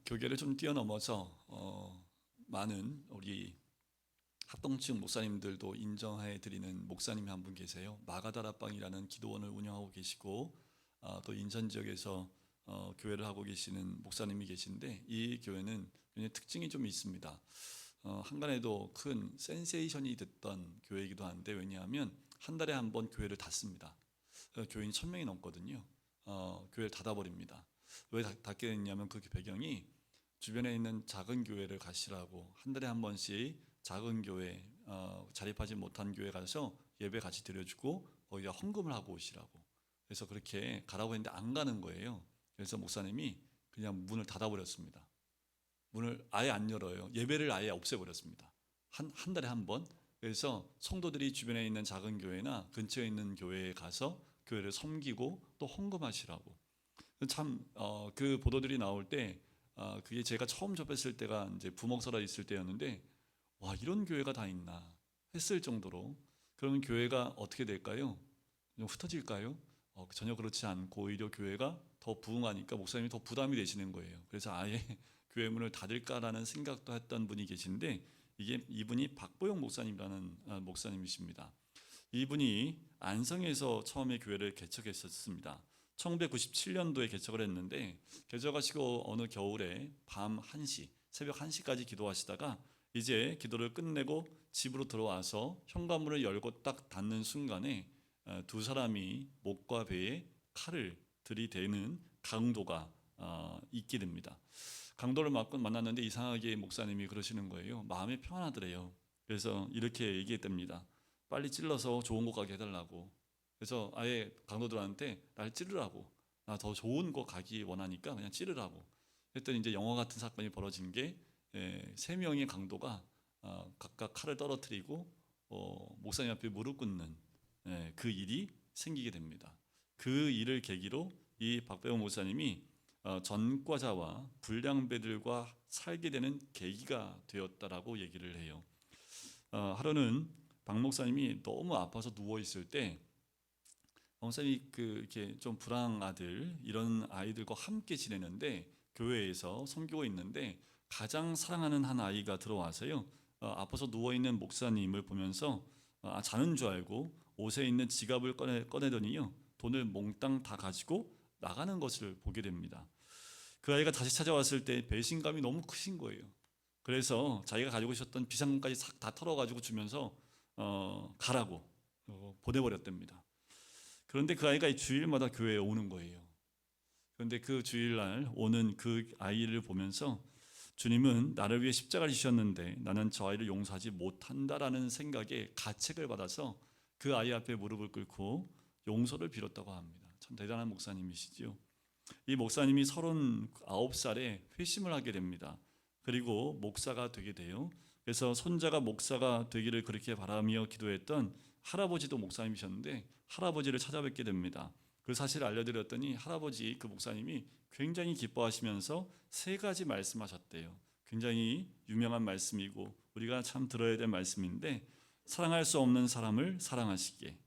교계를 좀 뛰어넘어서 많은 우리 합동층 목사님들도 인정해 드리는 목사님이 한 분 계세요. 마가다락방이라는 기도원을 운영하고 계시고 또 인천 지역에서 교회를 하고 계시는 목사님이 계신데, 이 교회는 굉장히 특징이 좀 있습니다. 한간에도 큰 센세이션이 됐던 교회이기도 한데, 왜냐하면 한 달에 한 번 교회를 닫습니다. 교인이 1000명이 넘거든요. 교회를 닫아버립니다. 왜 닫게 됐냐면, 그 배경이 주변에 있는 작은 교회를 가시라고, 한 달에 한 번씩 작은 교회, 자립하지 못한 교회 가서 예배 같이 드려주고 거기다 헌금을 하고 오시라고, 그래서 그렇게 가라고 했는데 안 가는 거예요. 그래서 목사님이 그냥 문을 닫아버렸습니다. 문을 아예 안 열어요. 예배를 아예 없애버렸습니다. 한 달에 한 번. 그래서 성도들이 주변에 있는 작은 교회나 근처에 있는 교회에 가서 교회를 섬기고 또 헌금하시라고. 참, 그 보도들이 나올 때, 그게 제가 처음 접했을 때가 이제 부목사라 있을 때였는데, 와, 이런 교회가 다 있나 했을 정도로. 그러면 교회가 어떻게 될까요? 좀 흩어질까요? 전혀 그렇지 않고, 오히려 교회가 더 부흥하니까 목사님이 더 부담이 되시는 거예요. 그래서 아예 교회 문을 닫을까라는 생각도 했던 분이 계신데, 이분이 박보영 목사님이라는 목사님이십니다. 이분이 안성에서 처음에 교회를 개척했었습니다. 1997년도에 개척을 했는데, 개척하시고 어느 겨울에 밤 1시, 새벽 1시까지 기도하시다가 이제 기도를 끝내고 집으로 들어와서 현관문을 열고 딱 닫는 순간에 두 사람이 목과 배에 칼을 들이대는 강도가 있게 됩니다. 강도를 맞고 만났는데 이상하게 목사님이 그러시는 거예요. 마음이 평안하더래요. 그래서 이렇게 얘기했답니다. 빨리 찔러서 좋은 곳 가게 해달라고. 그래서 아예 강도들한테 날 찌르라고, 나 더 좋은 곳 가기 원하니까 그냥 찌르라고 했더니, 이제 영화 같은 사건이 벌어진 게, 세 명의 강도가 각각 칼을 떨어뜨리고 목사님 앞에 무릎 꿇는 그 일이 생기게 됩니다. 그 일을 계기로 이 박배용 목사님이 전과자와 불량배들과 살게 되는 계기가 되었다라고 얘기를 해요. 하루는 박 목사님이 너무 아파서 누워 있을 때, 목사님이 이렇게 좀 불황 아들, 이런 아이들과 함께 지내는데, 교회에서 섬기고 있는데 가장 사랑하는 한 아이가 들어와서요, 아파서 누워 있는 목사님을 보면서 자는 줄 알고 옷에 있는 지갑을 꺼내더니요, 돈을 몽땅 다 가지고 나가는 것을 보게 됩니다. 그 아이가 다시 찾아왔을 때 배신감이 너무 크신 거예요. 그래서 자기가 가지고 있었던 비상금까지 싹 다 털어가지고 주면서 가라고 보내버렸답니다. 그런데 그 아이가 주일마다 교회에 오는 거예요. 그런데 그 주일날 오는 그 아이를 보면서, 주님은 나를 위해 십자가를 지셨는데 나는 저 아이를 용서하지 못한다라는 생각에 가책을 받아서 그 아이 앞에 무릎을 꿇고 용서를 빌었다고 합니다. 참 대단한 목사님이시죠. 이 목사님이 39살에 회심을 하게 됩니다. 그리고 목사가 되게 돼요. 그래서 손자가 목사가 되기를 그렇게 바라며 기도했던 할아버지도 목사님이셨는데, 할아버지를 찾아뵙게 됩니다. 그 사실을 알려드렸더니 할아버지, 그 목사님이 굉장히 기뻐하시면서 세 가지 말씀하셨대요. 굉장히 유명한 말씀이고 우리가 참 들어야 될 말씀인데, 사랑할 수 없는 사람을 사랑하시게,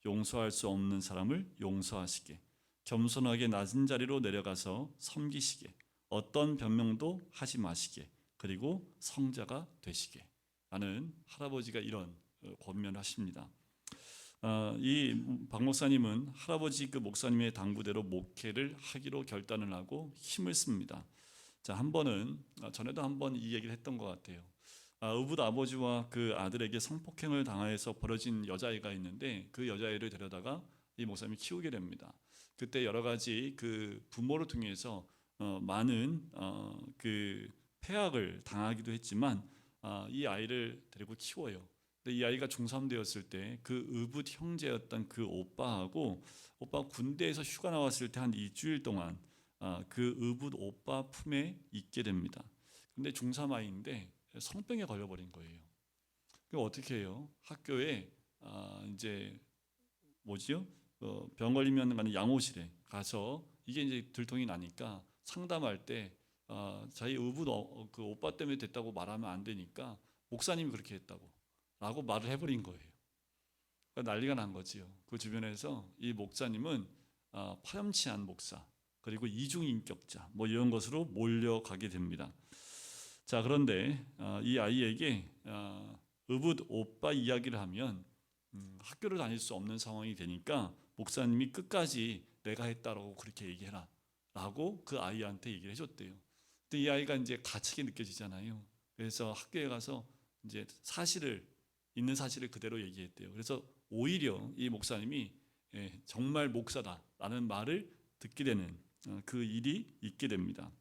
용서할 수 없는 사람을 용서하시게, 겸손하게 낮은 자리로 내려가서 섬기시게, 어떤 변명도 하지 마시게, 그리고 성자가 되시게 라는, 할아버지가 이런 권면을 하십니다. 이 박 목사님은 할아버지 그 목사님의 당부대로 목회를 하기로 결단을 하고 힘을 씁니다. 자, 한 번은, 전에도 한 번 이 얘기를 했던 것 같아요. 의붓 아버지와 그 아들에게 성폭행을 당해서 벌어진 여자아이가 있는데, 그 여자아이를 데려다가 이 목사님이 키우게 됩니다. 그때 여러 가지 그 부모를 통해서 많은 그 폐악을 당하기도 했지만, 이 아이를 데리고 키워요. 근데 이 아이가 중3 되었을 때 그 의붓 형제였던 그 오빠 군대에서 휴가 나왔을 때 한 2주일 동안 그 의붓 오빠 품에 있게 됩니다. 근데 중3 아이인데 성병에 걸려버린 거예요. 그럼 어떻게 해요? 학교에 이제 뭐지요? 병 걸리면 가는 양호실에 가서, 이게 이제 들통이 나니까 상담할 때 자기 의붓 그 오빠 때문에 됐다고 말하면 안 되니까 목사님이 그렇게 했다고 라고 말을 해버린 거예요. 그러니까 난리가 난 거지요. 그 주변에서 이 목사님은 파렴치한 목사, 그리고 이중인격자 뭐 이런 것으로 몰려가게 됩니다. 자, 그런데 이 아이에게 의붓 오빠 이야기를 하면 학교를 다닐 수 없는 상황이 되니까 목사님이 끝까지 내가 했다라고 그렇게 얘기해라 라고 그 아이한테 얘기를 해줬대요. 근데 이 아이가 이제 가책이 느껴지잖아요. 그래서 학교에 가서 이제 있는 사실을 그대로 얘기했대요. 그래서 오히려 이 목사님이 정말 목사다라는 말을 듣게 되는 그 일이 있게 됩니다.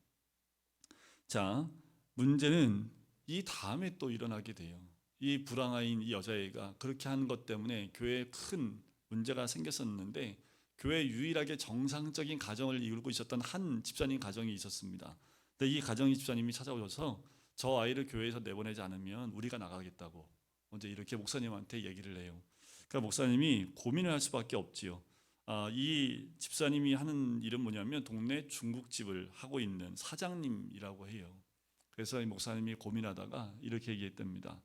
자, 문제는 이 다음에 또 일어나게 돼요. 이 불황아인 이 여자애가 그렇게 한 것 때문에 교회에 큰 문제가 생겼었는데, 교회 유일하게 정상적인 가정을 이루고 있었던 한 집사님 가정이 있었습니다. 근데 이 가정 집사님이 찾아오셔서 저 아이를 교회에서 내보내지 않으면 우리가 나가겠다고 먼저 이렇게 목사님한테 얘기를 해요. 그러니까 목사님이 고민을 할 수밖에 없지요. 이 집사님이 하는 일은 뭐냐면 동네 중국집을 하고 있는 사장님이라고 해요. 그래서 이 목사님이 고민하다가 이렇게 얘기했답니다.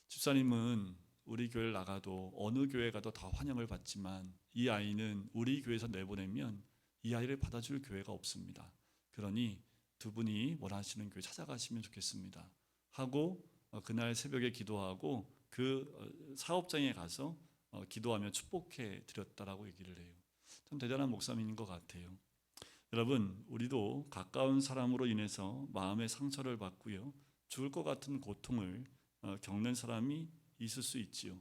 집사님은 우리 교회를 나가도 어느 교회 가도 다 환영을 받지만 이 아이는 우리 교회에서 내보내면 이 아이를 받아줄 교회가 없습니다. 그러니 두 분이 원하시는 교회 찾아가시면 좋겠습니다 하고 그날 새벽에 기도하고 그 사업장에 가서 기도하며 축복해 드렸다라고 얘기를 해요. 참 대단한 목사님인 것 같아요. 여러분, 우리도 가까운 사람으로 인해서 마음의 상처를 받고요, 죽을 것 같은 고통을 겪는 사람이 있을 수 있지요.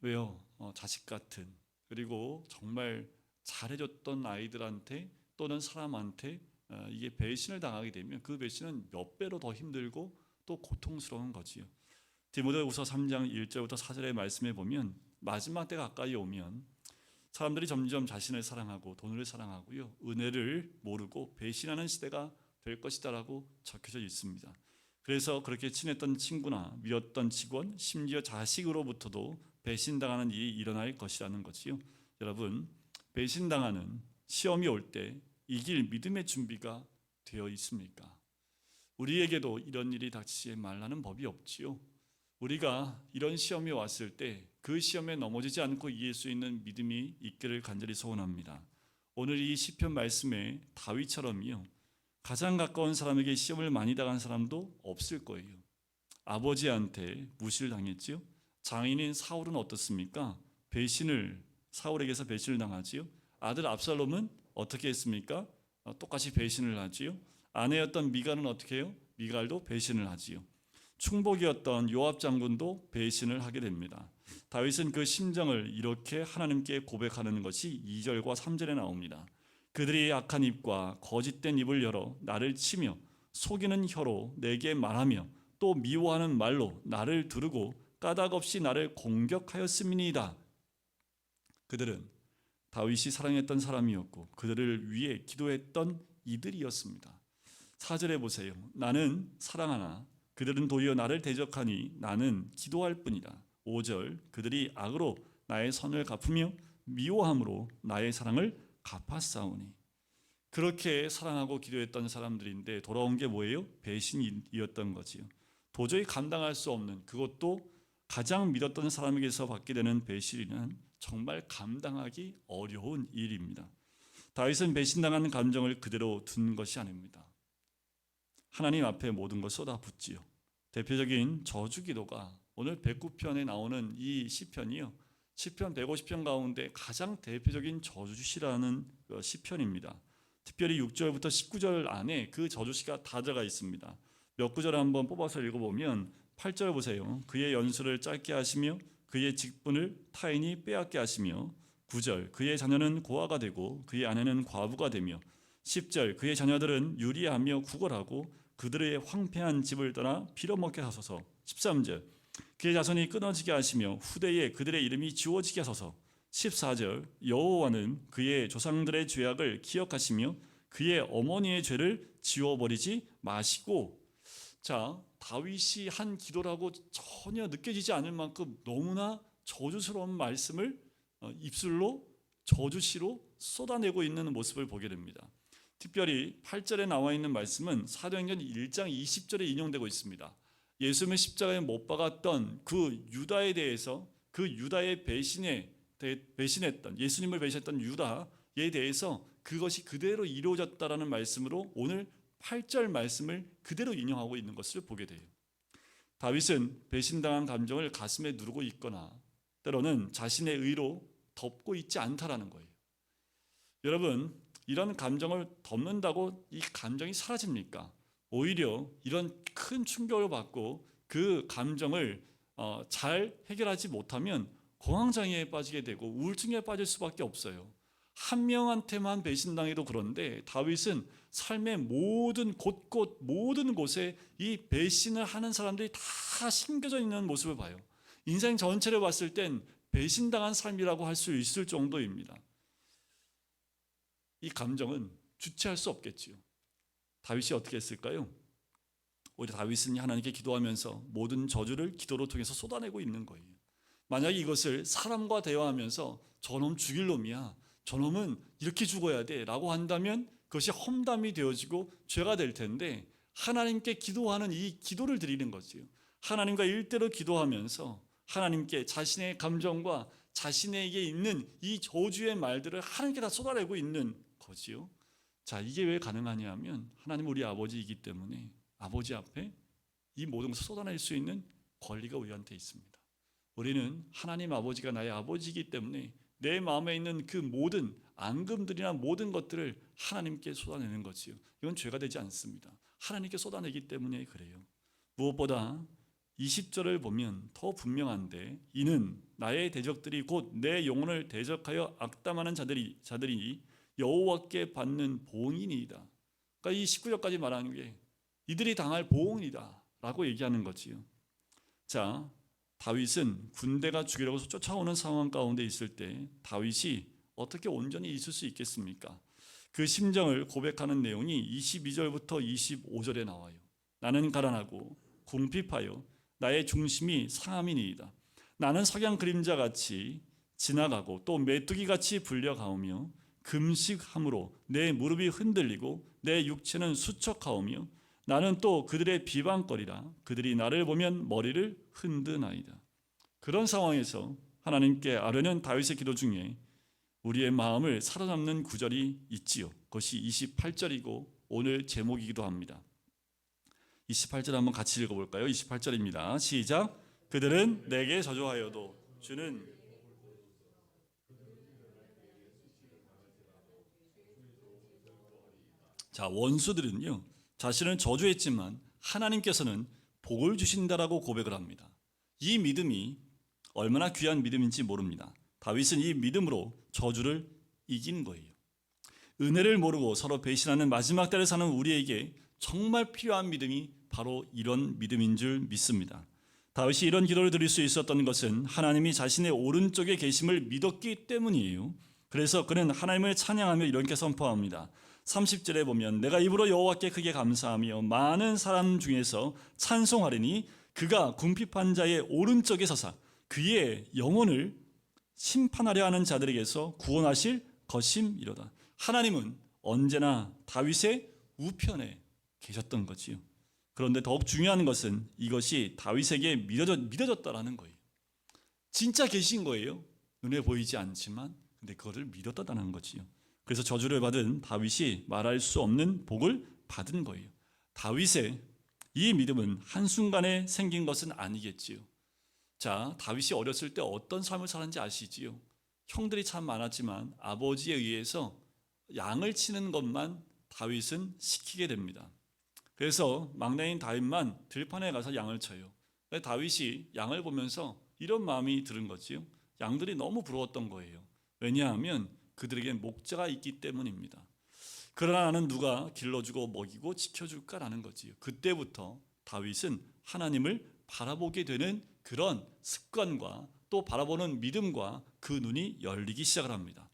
왜요? 자식 같은, 그리고 정말 잘해줬던 아이들한테 또는 사람한테 이게 배신을 당하게 되면 그 배신은 몇 배로 더 힘들고 또 고통스러운 거지요. 디모데후서 3장 1절부터 4절의 말씀에 보면 마지막 때가 가까이 오면 사람들이 점점 자신을 사랑하고 돈을 사랑하고요, 은혜를 모르고 배신하는 시대가 될 것이다라고 적혀져 있습니다. 그래서 그렇게 친했던 친구나 믿었던 직원, 심지어 자식으로부터도 배신당하는 일이 일어날 것이라는 거지요. 여러분, 배신당하는 시험이 올 때 이길 믿음의 준비가 되어 있습니까? 우리에게도 이런 일이 닥치지 말라는 법이 없지요. 우리가 이런 시험이 왔을 때 그 시험에 넘어지지 않고 이길 수 있는 믿음이 있기를 간절히 소원합니다. 오늘 이 시편 말씀에 다윗처럼요, 가장 가까운 사람에게 시험을 많이 당한 사람도 없을 거예요. 아버지한테 무시를 당했지요. 장인인 사울은 어떻습니까? 사울에게서 배신을 당하지요. 아들 압살롬은 어떻게 했습니까? 똑같이 배신을 하지요. 아내였던 미갈은 어떻게 해요? 미갈도 배신을 하지요. 충복이었던 요압 장군도 배신을 하게 됩니다. 다윗은 그 심정을 이렇게 하나님께 고백하는 것이 2절과 3절에 나옵니다. 그들이 악한 입과 거짓된 입을 열어 나를 치며 속이는 혀로 내게 말하며 또 미워하는 말로 나를 두르고 까닭없이 나를 공격하였음이니이다. 그들은 다윗이 사랑했던 사람이었고 그들을 위해 기도했던 이들이었습니다. 4절에 보세요. 나는 사랑하나 그들은 도리어 나를 대적하니 나는 기도할 뿐이다. 5절, 그들이 악으로 나의 선을 갚으며 미워함으로 나의 사랑을 갚았사오니. 그렇게 사랑하고 기도했던 사람들인데 돌아온 게 뭐예요? 배신이었던 거지요. 도저히 감당할 수 없는, 그것도 가장 믿었던 사람에게서 받게 되는 배신은 정말 감당하기 어려운 일입니다. 다윗은 배신당한 감정을 그대로 둔 것이 아닙니다. 하나님 앞에 모든 걸 쏟아붓지요. 대표적인 저주기도가 오늘 109편에 나오는 이 시편이요, 시편 150편 가운데 가장 대표적인 저주시라는 시편입니다. 특별히 6절부터 19절 안에 그 저주시가 다 들어가 있습니다. 몇 구절 한번 뽑아서 읽어보면 8절 보세요. 그의 연수를 짧게 하시며 그의 직분을 타인이 빼앗게 하시며, 9절 그의 자녀는 고아가 되고 그의 아내는 과부가 되며, 10절 그의 자녀들은 유리하며 구걸하고 그들의 황폐한 집을 떠나 빌어먹게 하소서. 13절 그의 자손이 끊어지게 하시며 후대에 그들의 이름이 지워지게 하소서. 14절 여호와는 그의 조상들의 죄악을 기억하시며 그의 어머니의 죄를 지워버리지 마시고. 자, 다윗이 한 기도라고 전혀 느껴지지 않을 만큼 너무나 저주스러운 말씀을 입술로 저주시로 쏟아내고 있는 모습을 보게 됩니다. 특별히 8절에 나와 있는 말씀은 사도행전 1장 20절에 인용되고 있습니다. 예수님을 십자가에 못 박았던 그 유다에 대해서, 그 유다의 배신했던, 예수님을 배신했던 유다에 대해서 그것이 그대로 이루어졌다라는 말씀으로 오늘 8절 말씀을 그대로 인용하고 있는 것을 보게 돼요. 다윗은 배신당한 감정을 가슴에 누르고 있거나 때로는 자신의 의로 덮고 있지 않다라는 거예요. 여러분, 이런 감정을 덮는다고 이 감정이 사라집니까? 오히려 이런 큰 충격을 받고 그 감정을 잘 해결하지 못하면 공황장애에 빠지게 되고 우울증에 빠질 수밖에 없어요. 한 명한테만 배신당해도 그런데 다윗은 삶의 모든 곳곳 모든 곳에 이 배신을 하는 사람들이 다 심겨져 있는 모습을 봐요. 인생 전체를 봤을 땐 배신당한 삶이라고 할 수 있을 정도입니다. 이 감정은 주체할 수 없겠지요. 다윗이 어떻게 했을까요? 오히려 다윗은 하나님께 기도하면서 모든 저주를 기도로 통해서 쏟아내고 있는 거예요. 만약에 이것을 사람과 대화하면서 저놈 죽일 놈이야, 저놈은 이렇게 죽어야 돼 라고 한다면 그것이 험담이 되어지고 죄가 될 텐데, 하나님께 기도하는 이 기도를 드리는 거지요. 하나님과 일대로 기도하면서 하나님께 자신의 감정과 자신에게 있는 이 저주의 말들을 하나님께 다 쏟아내고 있는 거지요. 자, 이게 왜 가능하냐 하면 하나님 우리 아버지이기 때문에 아버지 앞에 이 모든 것을 쏟아낼 수 있는 권리가 우리한테 있습니다. 우리는 하나님 아버지가 나의 아버지이기 때문에 내 마음에 있는 그 모든 앙금들이나 모든 것들을 하나님께 쏟아내는 거지요. 이건 죄가 되지 않습니다. 하나님께 쏟아내기 때문에 그래요. 무엇보다 20절을 보면 더 분명한데, 이는 나의 대적들이 곧 내 영혼을 대적하여 악담하는 자들이 여호와께 받는 보응이니이다. 그러니까 이 19절까지 말하는 게 이들이 당할 보응이다 라고 얘기하는 거지요. 자, 다윗은 군대가 죽이려고 쫓아오는 상황 가운데 있을 때 다윗이 어떻게 온전히 있을 수 있겠습니까? 그 심정을 고백하는 내용이 22절부터 25절에 나와요. 나는 가난하고 궁핍하여 나의 중심이 상함이니이다. 나는 석양 그림자같이 지나가고 또 메뚜기같이 불려가오며 금식함으로 내 무릎이 흔들리고 내 육체는 수척하오며 나는 또 그들의 비방거리라. 그들이 나를 보면 머리를 흔드나이다. 그런 상황에서 하나님께 아뢰는 다윗의 기도 중에 우리의 마음을 사로잡는 구절이 있지요. 그것이 28절이고 오늘 제목이기도 합니다. 28절 한번 같이 읽어볼까요? 28절입니다. 시작. 그들은 내게 저주하여도 주는 자, 원수들은요 자신을 저주했지만 하나님께서는 복을 주신다라고 고백을 합니다. 이 믿음이 얼마나 귀한 믿음인지 모릅니다. 다윗은 이 믿음으로 저주를 이긴 거예요. 은혜를 모르고 서로 배신하는 마지막 때를 사는 우리에게 정말 필요한 믿음이 바로 이런 믿음인 줄 믿습니다. 다윗이 이런 기도를 드릴 수 있었던 것은 하나님이 자신의 오른쪽에 계심을 믿었기 때문이에요. 그래서 그는 하나님을 찬양하며 이렇게 선포합니다. 30절에 보면 내가 입으로 여호와께 크게 감사하며 많은 사람 중에서 찬송하리니 그가 궁핍한 자의 오른쪽에 서사 그의 영혼을 심판하려 하는 자들에게서 구원하실 것임이로다. 하나님은 언제나 다윗의 우편에 계셨던 거지요. 그런데 더욱 중요한 것은 이것이 다윗에게 믿어졌다라는 거예요. 진짜 계신 거예요. 눈에 보이지 않지만 근데 그거를 믿었다는 거지요. 그래서 저주를 받은 다윗이 말할 수 없는 복을 받은 거예요. 다윗의 이 믿음은 한순간에 생긴 것은 아니겠지요. 자, 다윗이 어렸을 때 어떤 삶을 살았는지 아시지요? 형들이 참 많았지만 아버지에 의해서 양을 치는 것만 다윗은 시키게 됩니다. 그래서 막내인 다윗만 들판에 가서 양을 쳐요. 다윗이 양을 보면서 이런 마음이 들은 거지요. 양들이 너무 부러웠던 거예요. 왜냐하면 그들에게 목자가 있기 때문입니다. 그러나 나는 누가 길러주고 먹이고 지켜줄까라는 거지요. 그때부터 다윗은 하나님을 바라보게 되는 그런 습관과 또 바라보는 믿음과 그 눈이 열리기 시작을 합니다.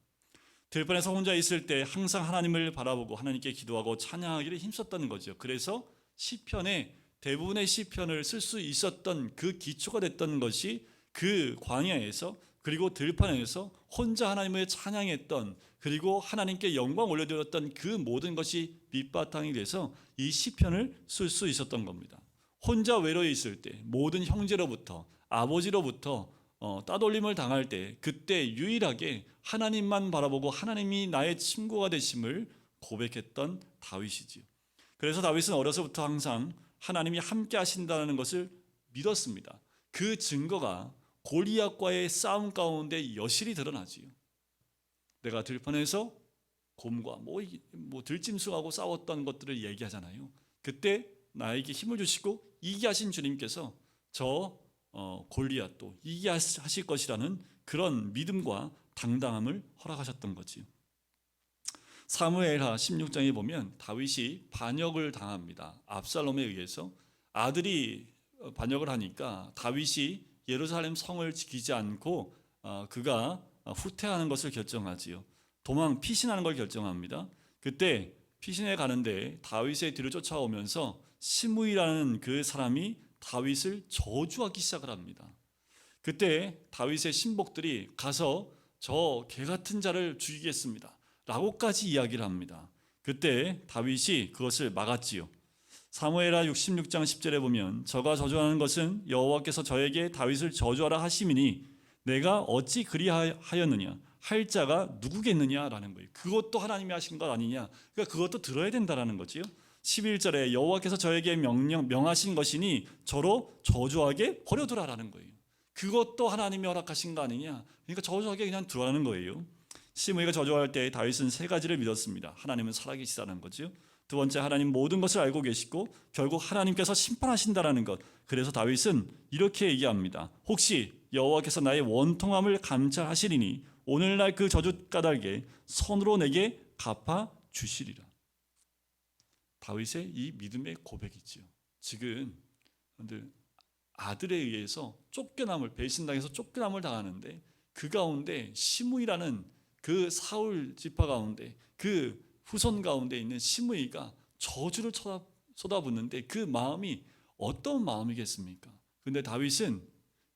들판에서 혼자 있을 때 항상 하나님을 바라보고 하나님께 기도하고 찬양하기를 힘썼다는 거죠. 그래서 시편의 대부분의 시편을 쓸 수 있었던 그 기초가 됐던 것이 그 광야에서 그리고 들판에서 혼자 하나님을 찬양했던 그리고 하나님께 영광 올려드렸던 그 모든 것이 밑바탕이 돼서 이 시편을 쓸 수 있었던 겁니다. 혼자 외로이 있을 때 모든 형제로부터 아버지로부터 따돌림을 당할 때 그때 유일하게 하나님만 바라보고 하나님이 나의 친구가 되심을 고백했던 다윗이지요. 그래서 다윗은 어려서부터 항상 하나님이 함께 하신다는 것을 믿었습니다. 그 증거가 골리앗과의 싸움 가운데 여실히 드러나지요. 내가 들판에서 곰과 들짐승하고 싸웠던 것들을 얘기하잖아요. 그때 나에게 힘을 주시고 이기게 하신 주님께서 저 골리앗도 이기게 하실 것이라는 그런 믿음과 당당함을 허락하셨던 거지요. 사무엘하 16장에 보면 다윗이 반역을 당합니다. 압살롬에 의해서 아들이 반역을 하니까 다윗이 예루살렘 성을 지키지 않고 그가 후퇴하는 것을 결정하지요. 피신하는 걸 결정합니다. 그때 피신해 가는데 다윗의 뒤를 쫓아오면서 시므이라는 그 사람이 다윗을 저주하기 시작을 합니다. 그때 다윗의 신복들이 가서 저 개 같은 자를 죽이겠습니다 라고까지 이야기를 합니다. 그때 다윗이 그것을 막았지요. 사무엘하 66장 10절에 보면 저가 저주하는 것은 여호와께서 저에게 다윗을 저주하라 하심이니 내가 어찌 그리하였느냐 할 자가 누구겠느냐라는 거예요. 그것도 하나님이 하신 것 아니냐. 그러니까 그것도 들어야 된다라는 거지요. 11절에 여호와께서 저에게 명하신 것이니 저로 저주하게 버려두라라는 거예요. 그것도 하나님이 허락하신 거 아니냐. 그러니까 저주하게 그냥 두라는 거예요. 시므이가 저주할 때 다윗은 세 가지를 믿었습니다. 하나님은 살아계시다는 거죠. 두 번째, 하나님 모든 것을 알고 계시고 결국 하나님께서 심판하신다라는 것. 그래서 다윗은 이렇게 얘기합니다. 혹시 여호와께서 나의 원통함을 감찰하시리니 오늘날 그 저주 까닭에 손으로 내게 갚아 주시리라. 다윗의 이 믿음의 고백이지요. 지금 아들에 의해서 배신당해서 쫓겨남을 당하는데 그 가운데 시므이라는 그 사울 지파 가운데 그 후손 가운데 있는 시므이가 저주를 쏟아붓는데 그 마음이 어떤 마음이겠습니까? 근데 다윗은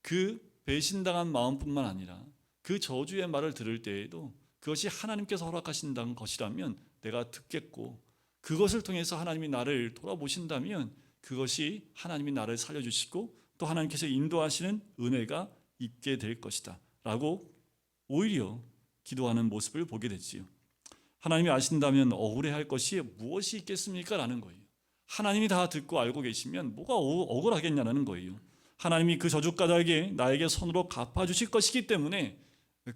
그 배신당한 마음뿐만 아니라 그 저주의 말을 들을 때에도 그것이 하나님께서 허락하신다는 것이라면 내가 듣겠고 그것을 통해서 하나님이 나를 돌아보신다면 그것이 하나님이 나를 살려주시고 또 하나님께서 인도하시는 은혜가 있게 될 것이다 라고 오히려 기도하는 모습을 보게 됐지요. 하나님이 아신다면 억울해할 것이 무엇이 있겠습니까? 라는 거예요. 하나님이 다 듣고 알고 계시면 뭐가 억울하겠냐는 거예요. 하나님이 그 저주 까닭에 나에게 손으로 갚아주실 것이기 때문에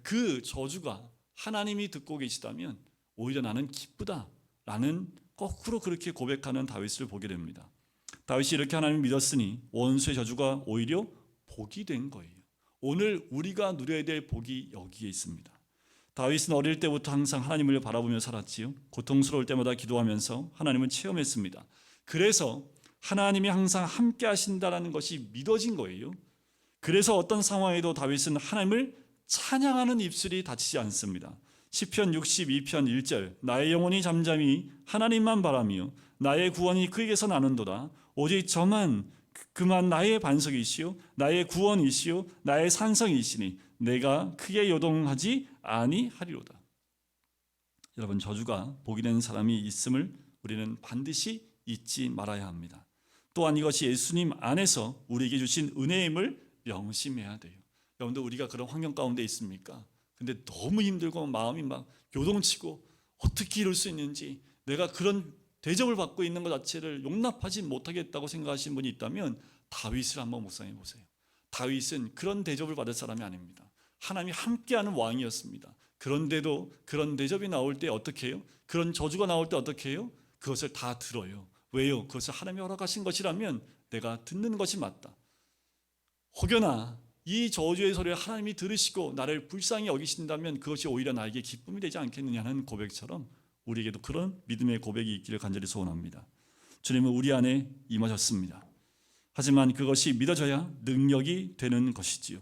그 저주가 하나님이 듣고 계시다면 오히려 나는 기쁘다라는 거꾸로 그렇게 고백하는 다윗을 보게 됩니다. 다윗이 이렇게 하나님을 믿었으니 원수의 저주가 오히려 복이 된 거예요. 오늘 우리가 누려야 될 복이 여기에 있습니다. 다윗은 어릴 때부터 항상 하나님을 바라보며 살았지요. 고통스러울 때마다 기도하면서 하나님을 체험했습니다. 그래서 하나님이 항상 함께 하신다는 것이 믿어진 거예요. 그래서 어떤 상황에도 다윗은 하나님을 찬양하는 입술이 닫히지 않습니다. 시편 62편 1절 나의 영혼이 잠잠히 하나님만 바라며 나의 구원이 그에게서 나는도다. 오직 저만 그만 나의 반석이시요 나의 구원이시요 나의 산성이시니 내가 크게 요동하지 아니하리로다. 여러분, 저주가 복이 된 사람이 있음을 우리는 반드시 잊지 말아야 합니다. 또한 이것이 예수님 안에서 우리에게 주신 은혜임을 명심해야 돼요. 여러분들, 우리가 그런 환경 가운데 있습니까? 근데 너무 힘들고 마음이 막 요동치고 어떻게 이럴 수 있는지, 내가 그런 대접을 받고 있는 것 자체를 용납하지 못하겠다고 생각하시는 분이 있다면 다윗을 한번 묵상해 보세요. 다윗은 그런 대접을 받을 사람이 아닙니다. 하나님이 함께하는 왕이었습니다. 그런데도 그런 대접이 나올 때 어떻게 해요? 그런 저주가 나올 때 어떻게 해요? 그것을 다 들어요. 왜요? 그것을 하나님이 허락하신 것이라면 내가 듣는 것이 맞다. 혹여나 이 저주의 소리를 하나님이 들으시고 나를 불쌍히 여기신다면 그것이 오히려 나에게 기쁨이 되지 않겠느냐는 고백처럼 우리에게도 그런 믿음의 고백이 있기를 간절히 소원합니다. 주님은 우리 안에 임하셨습니다. 하지만 그것이 믿어져야 능력이 되는 것이지요.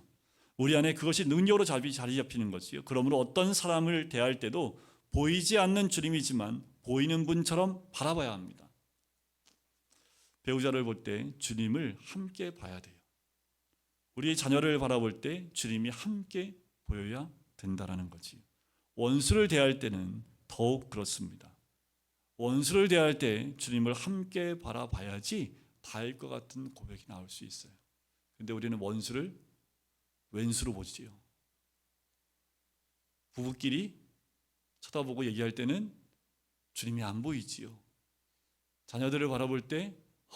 우리 안에 그것이 능력으로 자리 잡히는 것이요. 그러므로 어떤 사람을 대할 때도 보이지 않는 주님이지만 보이는 분처럼 바라봐야 합니다. 배우자를 볼 때 주님을 함께 봐야 돼요. 우리 자녀를 바라볼 때 주님이 함께 보여야 된다는 거지. 원수를 대할 때는 더욱 그렇습니다. 원수를 대할 때 주님을 함께 바라봐야지 닿을 것 같은 고백이 나올 수 있어요. 근데 우리는 원수를 왼수로 보지요. 부부끼리 쳐다보고 얘기할 때는 주님이 안 보이지요. 자녀들을 바라볼 때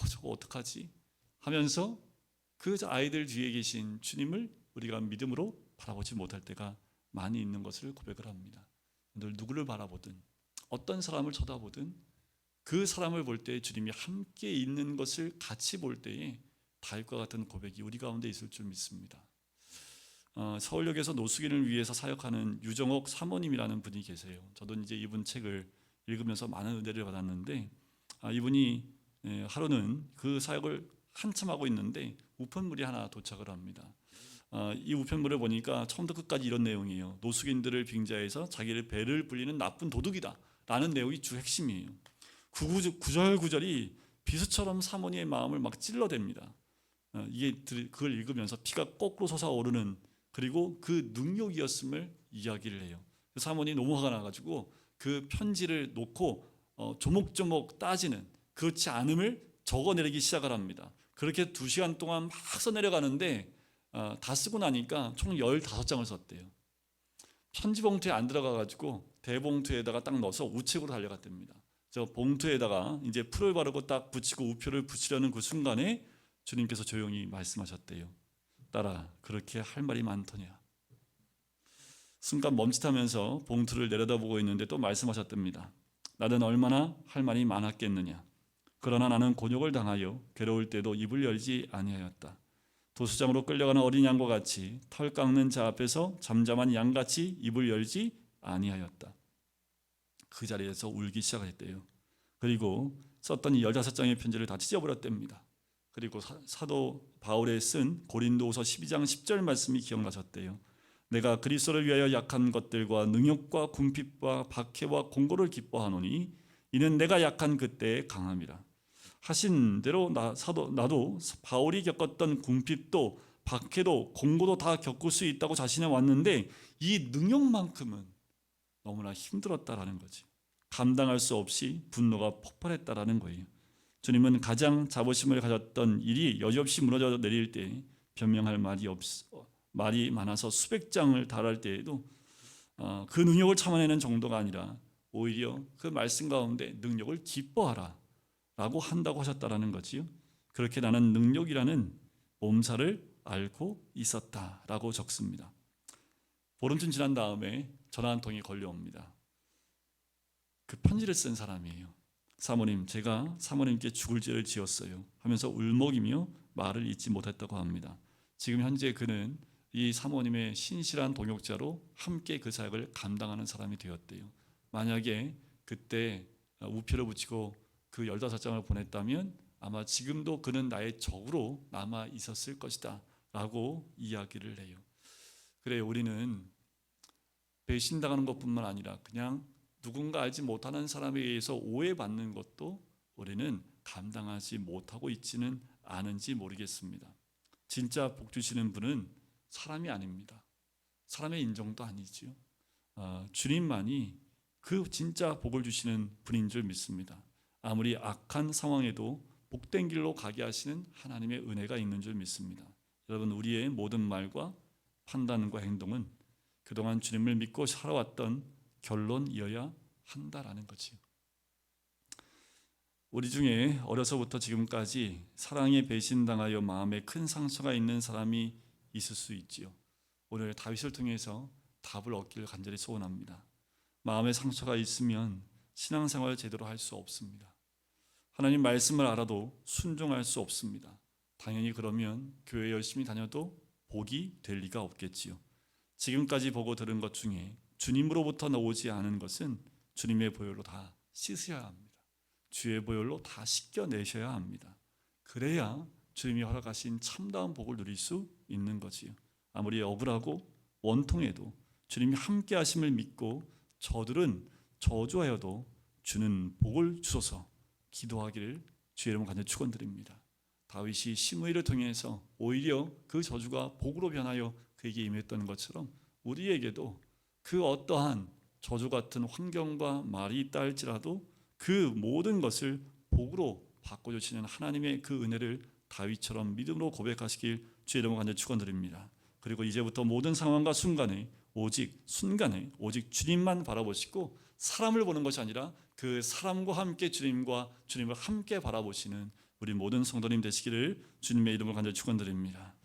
저거 어떡하지? 하면서 그 아이들 뒤에 계신 주님을 우리가 믿음으로 바라보지 못할 때가 많이 있는 것을 고백을 합니다. 늘 누구를 바라보든 어떤 사람을 쳐다보든 그 사람을 볼 때 주님이 함께 있는 것을 같이 볼 때에 다윗과 같은 고백이 우리 가운데 있을 줄 믿습니다. 서울역에서 노숙인을 위해서 사역하는 유정옥 사모님이라는 분이 계세요. 저도 이제 이분 책을 읽으면서 많은 은혜를 받았는데 이분이 하루는 그 사역을 한참 하고 있는데 우편물이 하나 도착을 합니다. 이 우편물을 보니까 처음부터 끝까지 이런 내용이에요. 노숙인들을 빙자해서 자기를 배를 불리는 나쁜 도둑이다 라는 내용이 주 핵심이에요. 구절구절이 비수처럼 사모님의 마음을 막 찔러댑니다. 이게 그걸 읽으면서 피가 거꾸로 솟아오르는, 그리고 그 능욕이었음을 이야기를 해요. 사모님이 너무 화가 나가지고 그 편지를 놓고 조목조목 따지는, 그렇지 않음을 적어내리기 시작을 합니다. 그렇게 2시간 동안 막 써내려가는데 다 쓰고 나니까 총 15장을 썼대요. 편지 봉투에 안 들어가가지고 대봉투에다가 딱 넣어서 우측으로 달려갔답니다. 저 봉투에다가 이제 풀을 바르고 딱 붙이고 우표를 붙이려는 그 순간에 주님께서 조용히 말씀하셨대요. 딸아, 그렇게 할 말이 많더냐. 순간 멈칫하면서 봉투를 내려다보고 있는데 또 말씀하셨답니다. 나는 얼마나 할 말이 많았겠느냐. 그러나 나는 곤욕을 당하여 괴로울 때도 입을 열지 아니하였다. 도수장으로 끌려가는 어린 양과 같이 털 깎는 자 앞에서 잠잠한 양같이 입을 열지 아니하였다. 그 자리에서 울기 시작했대요. 그리고 썼던 이 15장의 편지를 다 찢어버렸답니다. 그리고 사도 바울에 쓴 고린도후서 12장 10절 말씀이 기억나셨대요. 내가 그리스도를 위하여 약한 것들과 능욕과 궁핍과 박해와 공고를 기뻐하노니 이는 내가 약한 그때의 강함이라. 하신 대로 나도 바울이 겪었던 궁핍도 박해도 공고도 다 겪을 수 있다고 자신해 왔는데 이 능욕만큼은 너무나 힘들었다라는 거지. 감당할 수 없이 분노가 폭발했다라는 거예요. 주님은 가장 자부심을 가졌던 일이 여지없이 무너져 내릴 때 변명할 말이 많아서 수백 장을 달할 때에도 그 능력을 참아내는 정도가 아니라 오히려 그 말씀 가운데 능력을 기뻐하라 라고 한다고 하셨다라는 거지요. 그렇게 나는 능력이라는 몸살을 앓고 있었다라고 적습니다. 보름쯤 지난 다음에 전화 한 통이 걸려옵니다. 그 편지를 쓴 사람이에요. 사모님, 제가 사모님께 죽을 죄를 지었어요 하면서 울먹이며 말을 잇지 못했다고 합니다. 지금 현재 그는 이 사모님의 신실한 동역자로 함께 그 사역을 감당하는 사람이 되었대요. 만약에 그때 우표를 붙이고 그 15장을 보냈다면 아마 지금도 그는 나의 적으로 남아 있었을 것이다 라고 이야기를 해요. 그래, 우리는 배신당하는 것뿐만 아니라 그냥 누군가 알지 못하는 사람에 의해서 오해받는 것도 우리는 감당하지 못하고 있지는 않은지 모르겠습니다. 진짜 복 주시는 분은 사람이 아닙니다. 사람의 인정도 아니지요. 주님만이 그 진짜 복을 주시는 분인 줄 믿습니다. 아무리 악한 상황에도 복된 길로 가게 하시는 하나님의 은혜가 있는 줄 믿습니다. 여러분, 우리의 모든 말과 판단과 행동은 그동안 주님을 믿고 살아왔던 결론이어야 한다라는 거지요. 우리 중에 어려서부터 지금까지 사랑에 배신당하여 마음에 큰 상처가 있는 사람이 있을 수 있지요. 오늘 다윗을 통해서 답을 얻기를 간절히 소원합니다. 마음에 상처가 있으면 신앙생활을 제대로 할 수 없습니다. 하나님 말씀을 알아도 순종할 수 없습니다. 당연히 그러면 교회 열심히 다녀도 복이 될 리가 없겠지요. 지금까지 보고 들은 것 중에 주님으로부터 나오지 않은 것은 주님의 보혈로 다 씻으셔야 합니다. 주의 보혈로 다 씻겨내셔야 합니다. 그래야 주님이 허락하신 참다운 복을 누릴 수 있는 거지요. 아무리 억울하고 원통해도 주님이 함께 하심을 믿고 저들은 저주하여도 주는 복을 주소서 기도하기를 주의 이름으로 간절히 축원드립니다. 다윗이 시므이를 통해서 오히려 그 저주가 복으로 변하여 그에게 임했던 것처럼 우리에게도 그 어떠한 저주 같은 환경과 말이 있다 할지라도 그 모든 것을 복으로 바꿔주시는 하나님의 그 은혜를 다윗처럼 믿음으로 고백하시길 주의 이름으로 간절히 축원드립니다. 그리고 이제부터 모든 상황과 순간에 오직 주님만 바라보시고 사람을 보는 것이 아니라 그 사람과 함께 주님을 함께 바라보시는 우리 모든 성도님 되시기를 주님의 이름으로 간절히 축원드립니다.